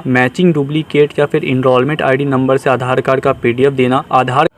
Matching duplicate या फिर enrolment ID number से आधार कार्ड का पीडीएफ देना।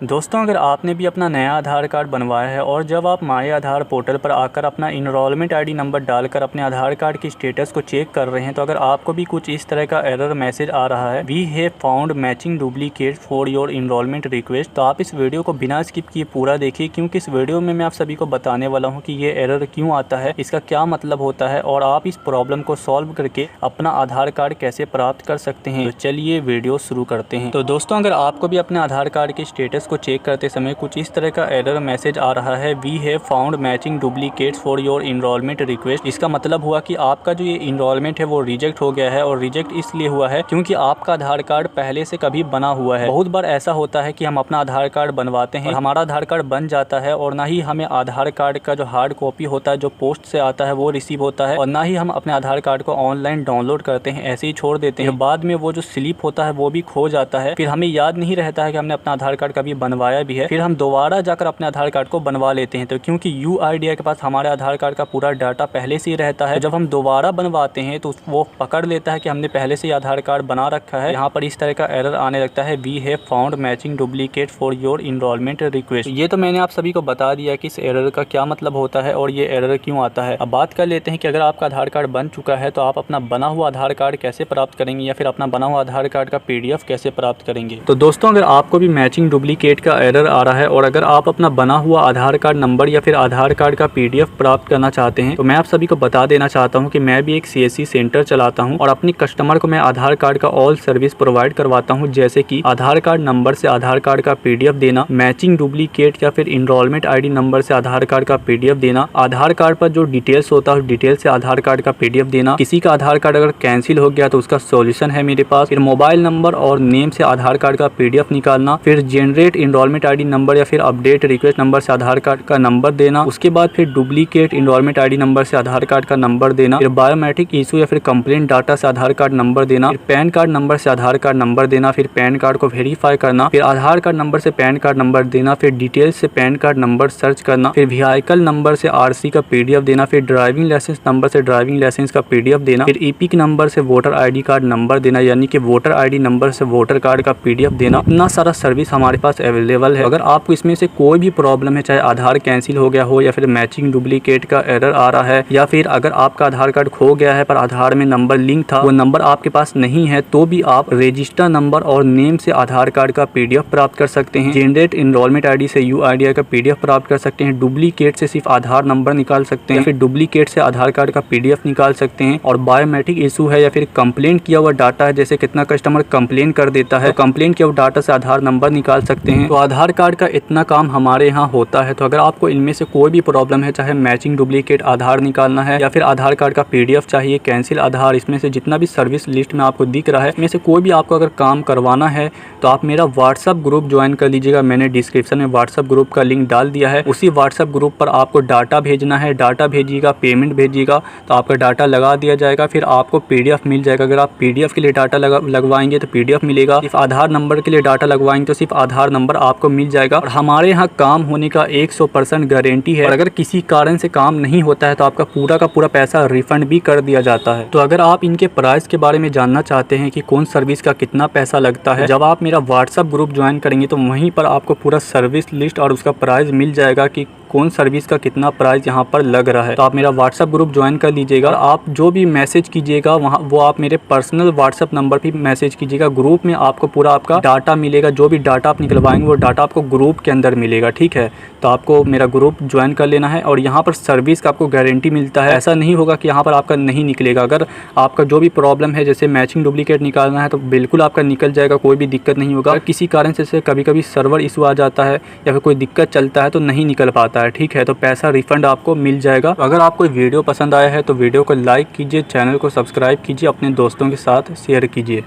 दोस्तों अगर आपने भी अपना नया आधार कार्ड बनवाया है और जब आप माई आधार पोर्टल पर आकर अपना इनरोलमेंट आईडी नंबर डालकर अपने आधार कार्ड की स्टेटस को चेक कर रहे हैं, तो अगर आपको भी कुछ इस तरह का एरर मैसेज आ रहा है, we have found matching duplicate for your enrolment request, तो आप इस वीडियो को बिना स्किप किए पूरा देखिए, क्योंकि इस वीडियो में मैं आप सभी को बताने वाला हूँ कि ये एरर क्यों आता है, इसका क्या मतलब होता है और आप इस प्रॉब्लम को सॉल्व करके अपना आधार कार्ड कैसे प्राप्त कर सकते हैं। तो चलिए वीडियो शुरू करते हैं। तो दोस्तों अगर आपको भी अपने आधार कार्ड के स्टेटस को चेक करते समय कुछ इस तरह का एरर मैसेज आ रहा है, we have found matching duplicates for your enrolment request, इसका मतलब हुआ कि आपका जो ये इनरोलमेंट है वो रिजेक्ट हो गया है। और रिजेक्ट इसलिए हुआ है क्योंकि आपका आधार कार्ड पहले से कभी बना हुआ है। बहुत बार ऐसा होता है कि हम अपना आधार कार्ड बनवाते हैं, हमारा आधार कार्ड बन जाता है और ना ही हमें आधार कार्ड का जो हार्ड कॉपी होता है जो पोस्ट से आता है वो रिसीव होता है, और ना ही हम अपने आधार कार्ड को ऑनलाइन डाउनलोड करते हैं, ऐसे ही छोड़ देते हैं। बाद में वो जो स्लिप होता है वो भी खो जाता है, फिर हमें याद नहीं रहता है कि हमने अपना आधार कार्ड कभी बनवाया भी है, फिर हम दोबारा जाकर अपने आधार कार्ड को बनवा लेते हैं। तो क्योंकि यूआईडीआई के पास हमारे आधार कार्ड का पूरा डाटा पहले से ही रहता है, जब हम दोबारा बनवाते हैं तो वो पकड़ लेता है कि हमने पहले से ही आधार कार्ड बना रखा है। यहाँ पर इस तरह का एरर आने लगता है, we have found matching duplicate for your enrolment request. ये तो मैंने आप सभी को बता दिया कि इस एरर का क्या मतलब होता है और ये एरर क्यों आता है। अब बात कर लेते हैं कि अगर आपका आधार कार्ड बन चुका है तो आप अपना बना हुआ आधार कार्ड कैसे प्राप्त करेंगे या फिर अपना बना हुआ आधार कार्ड का पीडीएफ कैसे प्राप्त करेंगे। तो दोस्तों अगर आपको भी मैचिंग डुप्लीकेट का एरर आ रहा है और अगर आप अपना बना हुआ आधार कार्ड नंबर या फिर आधार कार्ड का पीडीएफ प्राप्त करना चाहते हैं, तो मैं आप सभी को बता देना चाहता हूं कि मैं भी एक सीएससी सेंटर चलाता हूं और अपने कस्टमर को मैं आधार कार्ड का ऑल सर्विस प्रोवाइड करवाता हूं, जैसे कि आधार कार्ड नंबर से आधार कार्ड का पीडीएफ देना, मैचिंग डुप्लीकेट या फिर इनरोलमेंट आईडी नंबर से आधार कार्ड का पीडीएफ देना, आधार कार्ड पर जो डिटेल्स होता है डिटेल से आधार कार्ड का पीडीएफ देना, किसी का आधार कार्ड अगर कैंसिल हो गया तो उसका सॉल्यूशन है मेरे पास, फिर मोबाइल नंबर और नेम से आधार कार्ड का पीडीएफ निकालना, फिर जनरेट इनरोलमेंट आईडी नंबर या फिर अपडेट रिक्वेस्ट नंबर से आधार कार्ड का नंबर देना, उसके बाद फिर डुप्लीकेट इनरोलमेंट आईडी नंबर से आधार कार्ड का नंबर देना, फिर बायोमेट्रिक इशू या फिर कंप्लेंट डाटा से आधार कार्ड नंबर देना, फिर पैन कार्ड नंबर से आधार कार्ड नंबर देना, फिर पैन कार्ड को वेरीफाई करना, फिर आधार कार्ड नंबर से पैन कार्ड नंबर देना, फिर डिटेल्स से पैन कार्ड नंबर सर्च करना, फिर व्हीकल नंबर से आरसी का पीडीएफ देना, फिर ड्राइविंग लाइसेंस नंबर से ड्राइविंग लाइसेंस का पीडीएफ देना, फिर ईपिक नंबर से वोटर आईडी कार्ड नंबर देना, यानी कि वोटर आईडी नंबर से वोटर कार्ड का पीडीएफ देना। इतना सारा सर्विस हमारे पास अवेलेबल है। अगर आपको इसमें से कोई भी प्रॉब्लम है, चाहे आधार कैंसिल हो गया हो या फिर मैचिंग डुप्लीकेट का एरर आ रहा है, या फिर अगर आपका आधार कार्ड खो गया है पर आधार में नंबर लिंक था वो नंबर आपके पास नहीं है, तो भी आप रजिस्टर नंबर और नेम से आधार कार्ड का पीडीएफ प्राप्त कर सकते हैं। जनरेट इनरोलमेंट आईडी से यूआईडीआई का पीडीएफ प्राप्त कर सकते हैं। डुप्लीकेट से सिर्फ आधार नंबर निकाल सकते हैं, फिर डुप्लीकेट से आधार कार्ड का पीडीएफ निकाल सकते हैं। और बायोमेट्रिक इशू है या फिर कंप्लेंट किया हुआ डाटा है, जैसे कितना कस्टमर कंप्लेन कर देता है, तो कंप्लेंट किया हुआ डाटा से आधार नंबर निकाल सकते हैं। तो आधार कार्ड का इतना काम हमारे यहाँ होता है। तो अगर आपको इनमें से कोई भी प्रॉब्लम है, चाहे मैचिंग डुप्लीकेट आधार निकालना है या फिर आधार कार्ड का पीडीएफ चाहिए, कैंसिल आधार, इसमें से जितना भी सर्विस लिस्ट में आपको दिख रहा है, इसमें से कोई भी आपको अगर काम करवाना है तो आप मेरा व्हाट्सअप ग्रुप ज्वाइन कर लीजिएगा। मैंने डिस्क्रिप्शन में व्हाट्सअप ग्रुप का लिंक डाल दिया है। उसी व्हाट्सअप ग्रुप पर आपको डाटा भेजना है, डाटा भेजिएगा, पेमेंट भेजिएगा तो आपका डाटा लगा दिया जाएगा, फिर आपको पीडीएफ मिल जाएगा। अगर आप पीडीएफ के लिए डाटा लगवाएंगे तो पीडीएफ मिलेगा, सिर्फ आधार नंबर के लिए डाटा लगवाएंगे तो सिर्फ आधार नंबर आपको मिल जाएगा। और हमारे यहाँ काम होने का 100% गारंटी है। और अगर किसी कारण से काम नहीं होता है तो आपका पूरा का पूरा पैसा रिफंड भी कर दिया जाता है। तो अगर आप इनके प्राइस के बारे में जानना चाहते हैं कि कौन सर्विस का कितना पैसा लगता है, जब आप मेरा व्हाट्सअप ग्रुप ज्वाइन करेंगे तो वहीं पर आपको पूरा सर्विस लिस्ट और उसका प्राइस मिल जाएगा कि कौन सर्विस का कितना प्राइस यहाँ पर लग रहा है। तो आप मेरा व्हाट्सअप ग्रुप ज्वाइन कर लीजिएगा। आप जो भी मैसेज कीजिएगा वहाँ वो आप मेरे पर्सनल व्हाट्सअप नंबर पे मैसेज कीजिएगा। ग्रुप में आपको पूरा आपका डाटा मिलेगा, जो भी डाटा आप निकलवाएंगे वो डाटा आपको ग्रुप के अंदर मिलेगा, ठीक है। तो आपको मेरा ग्रुप ज्वाइन कर लेना है और यहाँ पर सर्विस का आपको गारंटी मिलता है। ऐसा नहीं होगा कि यहाँ पर आपका नहीं निकलेगा। अगर आपका जो भी प्रॉब्लम है, जैसे मैचिंग डुप्लीकेट निकालना है, तो बिल्कुल आपका निकल जाएगा, कोई भी दिक्कत नहीं होगा। किसी कारण से कभी कभी सर्वर इशू आ जाता है या फिर कोई दिक्कत चलता है तो नहीं निकल पाता है, ठीक है, तो पैसा रिफंड आपको मिल जाएगा। अगर आपको वीडियो पसंद आया है तो वीडियो को लाइक कीजिए, चैनल को सब्सक्राइब कीजिए, अपने दोस्तों के साथ शेयर कीजिए।